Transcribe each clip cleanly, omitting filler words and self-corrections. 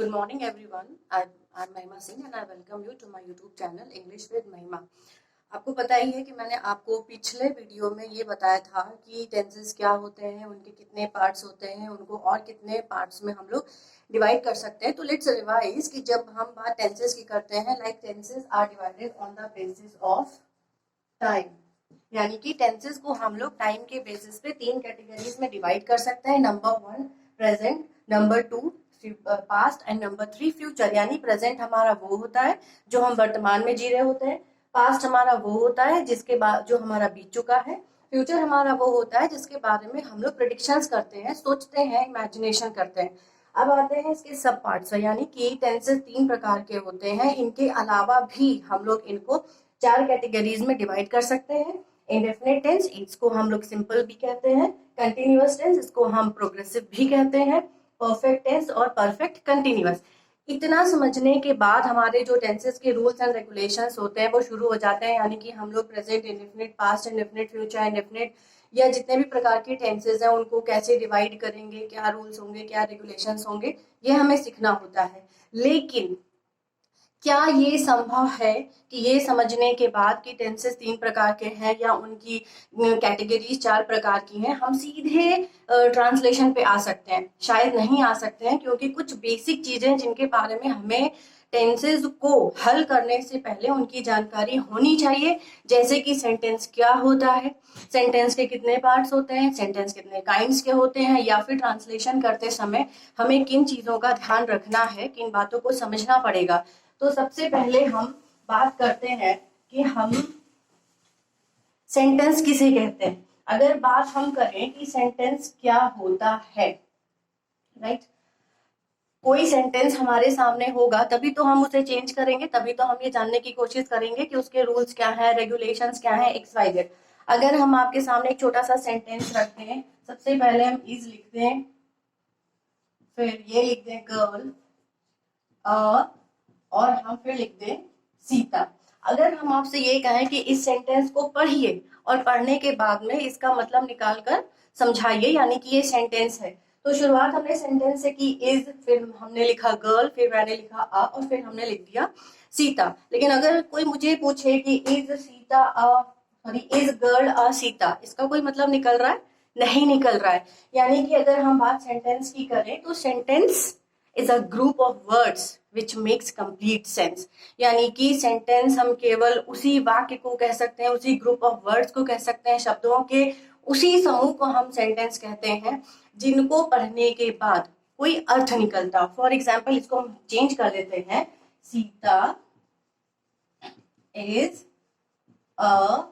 Good morning, everyone. I'm Mahima Singh and I welcome you to my YouTube channel English with Mahima. आपको पता ही है कि मैंने आपको पिछले वीडियो में ये बताया था कि टेंसेस क्या होते हैं, उनके कितने पार्ट्स होते हैं, उनको और कितने पार्ट्स में हम लोग डिवाइड कर सकते हैं। तो लेट्स रिवाइज कि जब हम बात टेंसेस की करते हैं, like tenses are divided on the basis of time, यानी कि टेंसेस को हम लोग टाइम के बेसिस पे 3 कैटेगरीज में डिवाइड कर सकते हैं। Number 1 present, number 2 past and number 3 future. यानी प्रेजेंट हमारा वो होता है जो हम वर्तमान में जी रहे होते हैं, पास्ट हमारा वो होता है जिसके बाद जो हमारा बीत चुका है, फ्यूचर हमारा वो होता है जिसके बारे में हम लोग प्रेडिक्शंस करते हैं, सोचते हैं, इमेजिनेशन करते हैं। अब आते हैं इसके सब पार्ट्स, यानी कि टेंसेस 3 प्रकार के होते हैं। इनके अलावा भी हम लोग इनको 4 कैटेगरीज में डिवाइड कर सकते हैं। इंडेफिनिट टेंस, इसको हम लोग सिंपल भी कहते हैं। कंटिन्यूअस टेंस, इसको हम प्रोग्रेसिव भी कहते हैं। परफेक्ट टेंस और परफेक्ट कंटिन्यूअस। इतना समझने के बाद हमारे जो टेंसेस के रूल्स एंड रेगुलेशंस होते हैं वो शुरू हो जाते हैं, यानी कि हम लोग present indefinite, past indefinite, future indefinite या जितने भी प्रकार के टेंसेस हैं उनको कैसे डिवाइड करेंगे, क्या रूल्स होंगे, क्या रेगुलेशंस होंगे, ये हमें सीखना होता है। लेकिन क्या ये संभव है कि ये समझने के बाद कि टेंसेस 3 प्रकार के हैं या उनकी कैटेगरीज 4 प्रकार की हैं, हम सीधे ट्रांसलेशन पे आ सकते हैं? शायद नहीं आ सकते हैं, क्योंकि कुछ बेसिक चीजें जिनके बारे में हमें टेंसेस को हल करने से पहले उनकी जानकारी होनी चाहिए, जैसे कि सेंटेंस क्या होता है, सेंटेंस के कितने पार्ट्स होते हैं, सेंटेंस कितने काइंड्स के होते हैं, या फिर ट्रांसलेशन करते समय हमें किन चीजों का ध्यान रखना है, किन बातों को समझना पड़ेगा। तो सबसे पहले हम बात करते हैं कि हम सेंटेंस किसे कहते हैं। अगर बात हम करें कि सेंटेंस क्या होता है, राइट, कोई सेंटेंस हमारे सामने होगा तभी तो हम उसे चेंज करेंगे, तभी तो हम ये जानने की कोशिश करेंगे कि उसके रूल्स क्या है, रेगुलेशंस क्या है, XYZ। अगर हम आपके सामने एक छोटा सा सेंटेंस रखते हैं, सबसे पहले हम इज लिखते हैं, फिर ये लिख दें गर्ल, और हम फिर लिख दें सीता। अगर हम आपसे ये कहें कि इस सेंटेंस को पढ़िए और पढ़ने के बाद में इसका मतलब निकाल कर समझाइए, यानी कि ये सेंटेंस है, तो शुरुआत हमने सेंटेंस से की इज, फिर हमने लिखा गर्ल, फिर मैंने लिखा और फिर हमने लिख दिया सीता। लेकिन अगर कोई मुझे पूछे कि is Sita is girl Sita, इसका कोई मतलब निकल रहा है? नहीं निकल रहा है। यानी कि अगर हम बात सेंटेंस की करें तो sentence is a group of words which makes complete sense. यानी कि सेंटेंस हम केवल उसी वाक्य को कह सकते हैं, उसी ग्रुप ऑफ वर्ड्स को कह सकते हैं, शब्दों के उसी समूह को हम सेंटेंस कहते हैं जिनको पढ़ने के बाद कोई अर्थ निकलता। फॉर एग्जाम्पल इसको हम चेंज कर देते हैं, Sita is a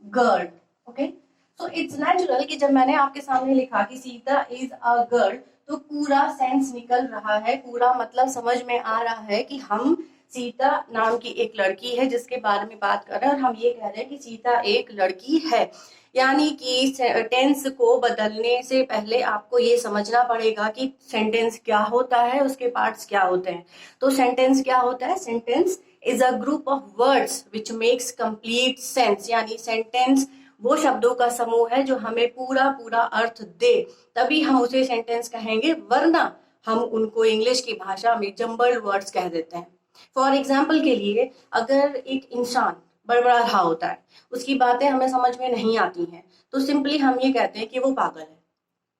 girl. Okay, so it's natural कि जब मैंने आपके सामने लिखा कि सीता इज अ गर्ल, तो पूरा सेंस निकल रहा है, पूरा मतलब समझ में आ रहा है कि हम सीता नाम की एक लड़की है जिसके बारे में बात कर रहे हैं, और हम ये कह रहे हैं कि सीता एक लड़की है। यानी कि टेंस को बदलने से पहले आपको ये समझना पड़ेगा कि सेंटेंस क्या होता है, उसके पार्ट्स क्या होते हैं। तो सेंटेंस क्या होता है? Sentence is a group of words which makes complete sense. यानी सेंटेंस वो शब्दों का समूह है जो हमें पूरा पूरा अर्थ दे, तभी हम उसे सेंटेंस कहेंगे, वरना हम उनको इंग्लिश की भाषा में जम्बल्ड वर्ड्स कह देते हैं। फॉर एग्जाम्पल के लिए, अगर एक इंसान बड़बड़ा रहा होता है, उसकी बातें हमें समझ में नहीं आती हैं, तो सिंपली हम ये कहते हैं कि वो पागल है,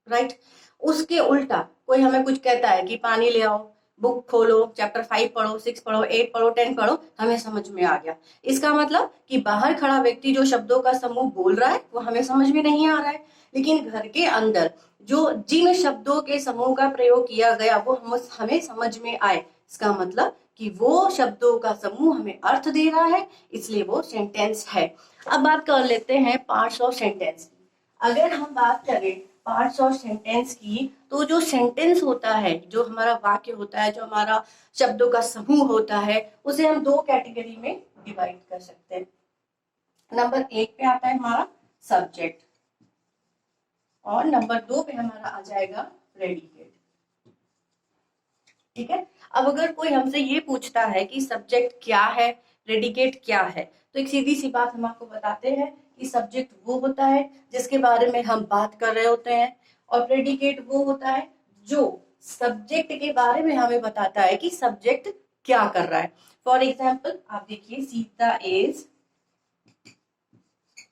राइट। उसके उल्टा कोई हमें कुछ कहता है कि पानी ले आओ, बुक खोलो, चैप्टर 5 पढ़ो, 6 पढ़ो, 8 पढ़ो, 10 पढ़ो, हमें समझ में आ गया। इसका मतलब कि बाहर खड़ा व्यक्ति जो शब्दों का समूह बोल रहा है वो हमें समझ में नहीं आ रहा है, लेकिन घर के अंदर जो जिन शब्दों के समूह का प्रयोग किया गया वो हमें समझ में आए, इसका मतलब कि वो शब्दों का समूह हमें अर्थ दे रहा है, इसलिए वो सेंटेंस है। अब बात कर लेते हैं पार्ट्स ऑफ सेंटेंस की। अगर हम बात करें पार्ट्स ऑफ सेंटेंस की, तो जो सेंटेंस होता है, जो हमारा वाक्य होता है, जो हमारा शब्दों का समूह होता है, उसे हम 2 कैटेगरी में डिवाइड कर सकते हैं। नंबर 1 पे आता है हमारा सब्जेक्ट, और नंबर 2 पे हमारा आ जाएगा प्रेडिकेट। ठीक है, अब अगर कोई हमसे ये पूछता है कि सब्जेक्ट क्या है, प्रेडिकेट क्या है, तो एक सीधी सी बात हम आपको बताते हैं कि सब्जेक्ट वो होता है जिसके बारे में हम बात कर रहे होते हैं, और प्रेडिकेट वो होता है जो सब्जेक्ट के बारे में हमें बताता है कि सब्जेक्ट क्या कर रहा है। फॉर एग्जाम्पल आप देखिए, Sita is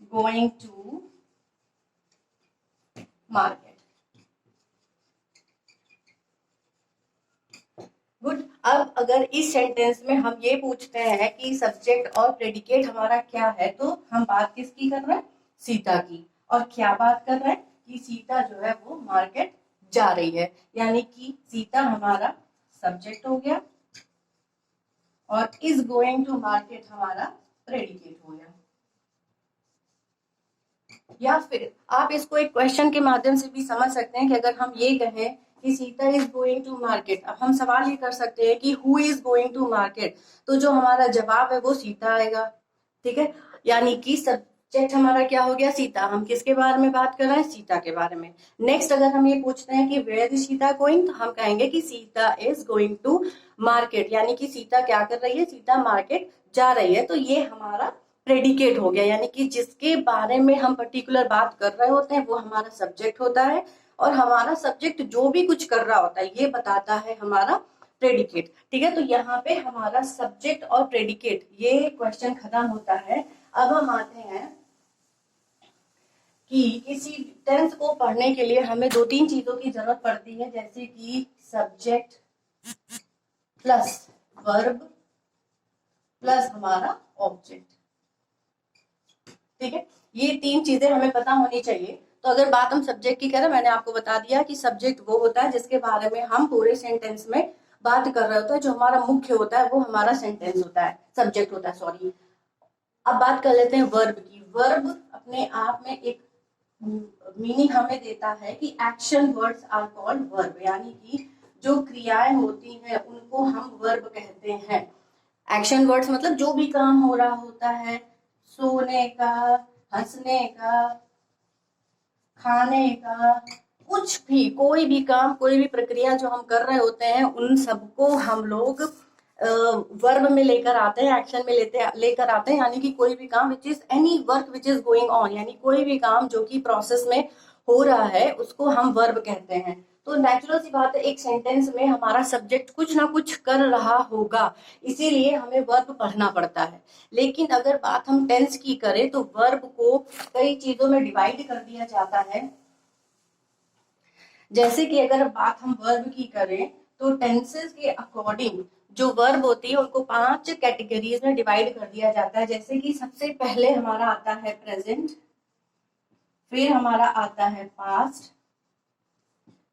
going to market. Good. अब अगर इस सेंटेंस में हम ये पूछते हैं कि सब्जेक्ट और प्रेडिकेट हमारा क्या है, तो हम बात किसकी कर रहे हैं? सीता की। और क्या बात कर रहे हैं? कि सीता जो है वो मार्केट जा रही है, यानी कि सीता हमारा सब्जेक्ट हो गया और इज गोइंग टू मार्केट हमारा प्रेडिकेट हो गया। या फिर आप इसको एक क्वेश्चन के माध्यम से भी समझ सकते हैं कि अगर हम ये कहें कि Sita is going to market, अब हम सवाल ये कर सकते हैं कि who is going to market, तो जो हमारा जवाब है वो सीता आएगा। ठीक है, यानी कि सब्जेक्ट हमारा क्या हो गया? सीता। हम किसके बारे में बात कर रहे हैं? सीता के बारे में। नेक्स्ट अगर हम ये पूछते हैं कि वेयर इज सीता गोइंग, तो हम कहेंगे कि Sita is going to market, यानी कि सीता क्या कर रही है? सीता मार्केट जा रही है। तो ये हमारा प्रेडिकेट हो गया, यानी कि जिसके बारे में हम पर्टिकुलर बात कर रहे होते हैं वो हमारा सब्जेक्ट होता है, और हमारा सब्जेक्ट जो भी कुछ कर रहा होता है ये बताता है हमारा प्रेडिकेट। ठीक है, तो यहाँ पे हमारा सब्जेक्ट और प्रेडिकेट ये क्वेश्चन खत्म होता है। अब हम आते हैं कि किसी टेंस को पढ़ने के लिए हमें 2-3 चीजों की जरूरत पड़ती है, जैसे कि सब्जेक्ट प्लस वर्ब प्लस हमारा ऑब्जेक्ट। ठीक है, ये 3 चीजें हमें पता होनी चाहिए। तो अगर बात हम सब्जेक्ट की करें, मैंने आपको बता दिया कि सब्जेक्ट वो होता है जिसके बारे में हम पूरे सेंटेंस में बात कर रहे होते हैं, जो हमारा मुख्य होता है वो हमारा सेंटेंस होता है, सब्जेक्ट होता है, सॉरी। अब बात कर लेते हैं वर्ब की। वर्ब अपने आप में एक मीनिंग हमें देता है कि action words are called verb, यानी कि जो क्रियाएं होती हैं उनको हम वर्ब कहते हैं। एक्शन वर्ड्स मतलब जो भी काम हो रहा होता है, सोने का, हंसने का, खाने का, कुछ भी, कोई भी काम, कोई भी प्रक्रिया जो हम कर रहे होते हैं उन सबको हम लोग वर्ब में लेकर आते हैं, एक्शन में लेकर आते हैं, यानी कि कोई भी काम which is any work which is going on, यानी कोई भी काम जो कि प्रोसेस में हो रहा है उसको हम वर्ब कहते हैं। तो नेचुरल सी बात है, एक सेंटेंस में हमारा सब्जेक्ट कुछ ना कुछ कर रहा होगा, इसीलिए हमें वर्ब पढ़ना पड़ता है। लेकिन अगर बात हम टेंस की करें तो वर्ब को कई चीजों में डिवाइड कर दिया जाता है। जैसे कि अगर बात हम वर्ब की करें तो टेंसेस के अकॉर्डिंग जो वर्ब होती है उनको 5 कैटेगरीज में डिवाइड कर दिया जाता है। जैसे कि सबसे पहले हमारा आता है प्रेजेंट, फिर हमारा आता है पास्ट,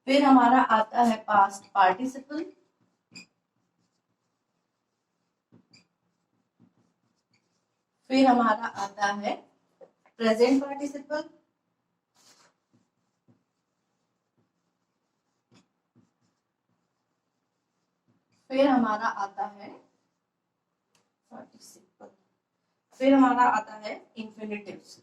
फिर हमारा आता है पास्ट पार्टिसिपल, फिर हमारा आता है प्रेजेंट पार्टिसिपल, फिर हमारा आता है पार्टिसिपल, फिर हमारा आता है इंफिनिटिव्स।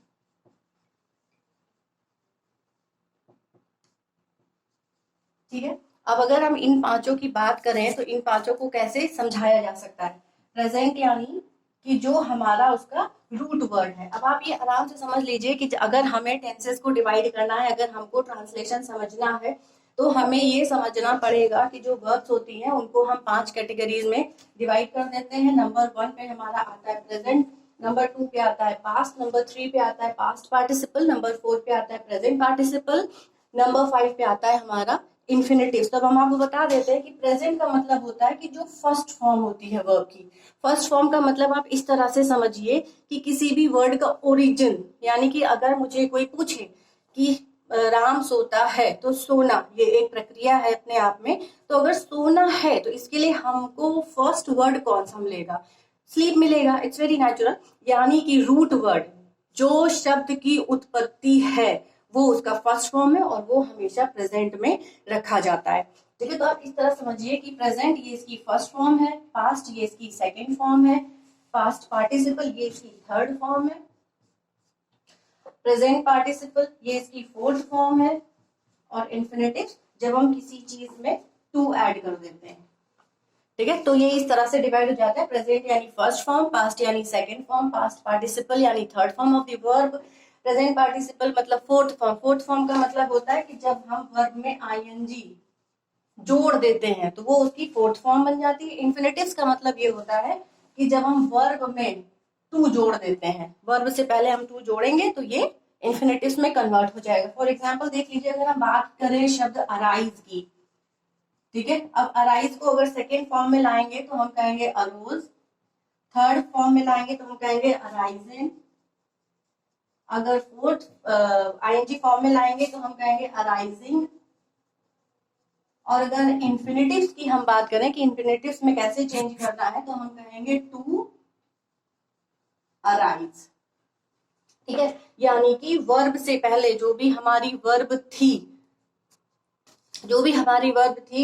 ठीक है, अब अगर हम इन 5 की बात करें तो इन 5 को कैसे समझाया जा सकता है? प्रेजेंट यानी कि जो हमारा उसका रूट वर्ड है। अब आप ये आराम से समझ लीजिए कि अगर हमें टेंसेस को डिवाइड करना है, अगर हमको ट्रांसलेशन समझना है, तो हमें ये समझना पड़ेगा कि जो वर्ब्स होती हैं उनको हम 5 कैटेगरीज में डिवाइड कर देते हैं। नंबर 1 पे हमारा आता है प्रेजेंट, नंबर 2 पे आता है पास्ट, नंबर 3 पे आता है पास्ट पार्टिसिपल, नंबर 4 पे आता है प्रेजेंट पार्टिसिपल, नंबर 5 पे आता है हमारा इन्फिनिटिव। तब हम आपको बता देते हैं कि प्रेजेंट का मतलब होता है कि जो फर्स्ट फॉर्म होती है वर्ब की। फर्स्ट फॉर्म का मतलब आप इस तरह से समझिए कि किसी भी वर्ड का ओरिजिन, यानी कि अगर मुझे कोई पूछे कि राम सोता है, तो सोना ये एक प्रक्रिया है अपने आप में। तो अगर सोना है तो इसके लिए हमको फर्स्ट वर्ड कौन सा मिलेगा? स्लीप मिलेगा। इट्स वेरी नेचुरल, यानी कि रूट वर्ड जो शब्द की उत्पत्ति है वो उसका फर्स्ट फॉर्म है और वो हमेशा प्रेजेंट में रखा जाता है। ठीक है, तो आप इस तरह समझिए कि प्रेजेंट ये इसकी फर्स्ट फॉर्म है, पास्ट ये इसकी सेकंड फॉर्म है, पास्ट पार्टिसिपल ये इसकी थर्ड फॉर्म है, प्रेजेंट पार्टिसिपल ये इसकी फोर्थ फॉर्म है, और इन्फिनिटिव जब हम किसी चीज में टू ऐड कर देते हैं। ठीक है, तो ये इस तरह से डिवाइड हो जाता है। प्रेजेंट यानी फर्स्ट फॉर्म, पास्ट यानी सेकंड फॉर्म, पास्ट पार्टिसिपल यानी third form of the verb, present participle मतलब फोर्थ फॉर्म। फोर्थ फॉर्म का मतलब होता है कि जब हम वर्ब में आईएनजी जोड़ देते हैं तो वो उसकी फोर्थ फॉर्म बन जाती है। इन्फिनेटिव्स का मतलब ये होता है कि जब हम वर्ब में टू जोड़ देते हैं, वर्ब से पहले हम टू जोड़ेंगे तो ये इन्फिनेटिव्स में कन्वर्ट हो जाएगा। फॉर एग्जाम्पल देख लीजिए, अगर हम बात करें शब्द अराइज की, ठीक है, अब अराइज को अगर सेकेंड फॉर्म में लाएंगे तो हम कहेंगे अरोज, थर्ड फॉर्म में लाएंगे तो हम कहेंगे अराइजन, अगर फोर्थ आईएनजी फॉर्म में लाएंगे तो हम कहेंगे अराइजिंग, और अगर इन्फिनेटिव्स की हम बात करें कि इन्फिनेटिव्स में कैसे चेंज करना है तो हम कहेंगे टू अराइज, ठीक है। यानी कि वर्ब से पहले जो भी हमारी वर्ब थी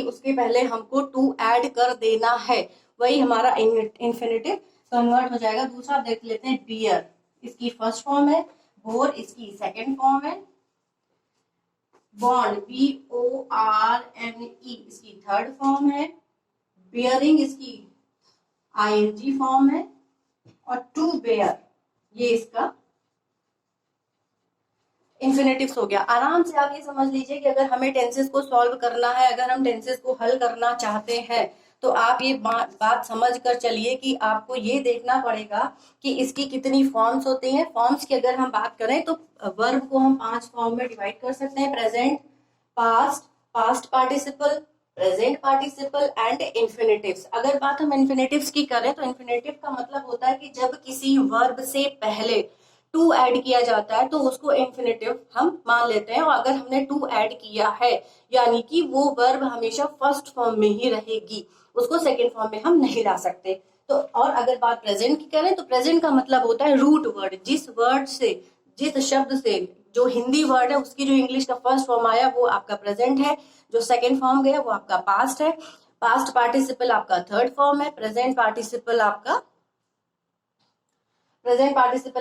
उसके पहले हमको टू ऐड कर देना है, वही हमारा इन्फिनेटिव कन्वर्ट हो जाएगा। दूसरा देख लेते हैं, बियर, इसकी फर्स्ट फॉर्म है, बोर इसकी सेकंड फॉर्म है, बॉन्ड BORNE इसकी थर्ड फॉर्म है, बियरिंग इसकी ING फॉर्म है, और टू बेयर ये इसका इन्फिनेटिव्स हो गया। आराम से आप ये समझ लीजिए कि अगर हमें टेंसेस को सॉल्व करना है, अगर हम टेंसेस को हल करना चाहते हैं तो आप ये बात समझ कर चलिए कि आपको ये देखना पड़ेगा कि इसकी कितनी फॉर्म्स होती हैं। फॉर्म्स की अगर हम बात करें तो वर्ब को हम 5 फॉर्म में डिवाइड कर सकते हैं, present, past, past participle, present participle and infinitives. अगर बात हम इन्फिनेटिव्स की करें तो इन्फिनेटिव का मतलब होता है कि जब किसी वर्ब से पहले टू ऐड किया जाता है तो उसको इन्फिनेटिव हम मान लेते हैं, और अगर हमने टू ऐड किया है यानी कि वो वर्ब हमेशा फर्स्ट फॉर्म में ही रहेगी, उसको सेकेंड फॉर्म में हम नहीं ला सकते। तो और अगर बात प्रेजेंट की करें तो प्रेजेंट का मतलब होता है रूट वर्ड, जिस शब्द से जो हिंदी वर्ड है उसकी जो इंग्लिश का फर्स्ट फॉर्म आया वो आपका प्रेजेंट है, जो सेकेंड फॉर्म गया वो आपका पास्ट है, पास्ट पार्टिसिपल आपका थर्ड फॉर्म है, प्रेजेंट पार्टिसिपल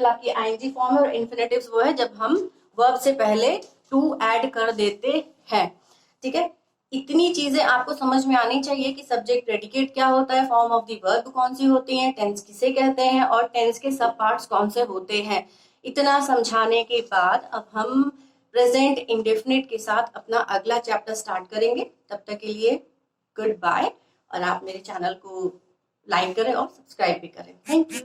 आपकी आईएनजी फॉर्म है, और इन्फिनेटिव्स वो है जब हम वर्ब से पहले टू ऐड कर देते हैं, ठीक है। इतनी चीजें आपको समझ में आनी चाहिए कि सब्जेक्ट प्रेडिकेट क्या होता है, फॉर्म ऑफ द वर्ब कौन सी होती है, टेंस किसे कहते हैं, और टेंस के सब पार्ट्स कौन से होते हैं। इतना समझाने के बाद अब हम प्रेजेंट इंडेफिनिट के साथ अपना अगला चैप्टर स्टार्ट करेंगे। तब तक के लिए गुड बाय, और आप मेरे चैनल को लाइक करें और सब्सक्राइब भी करें। Thank you.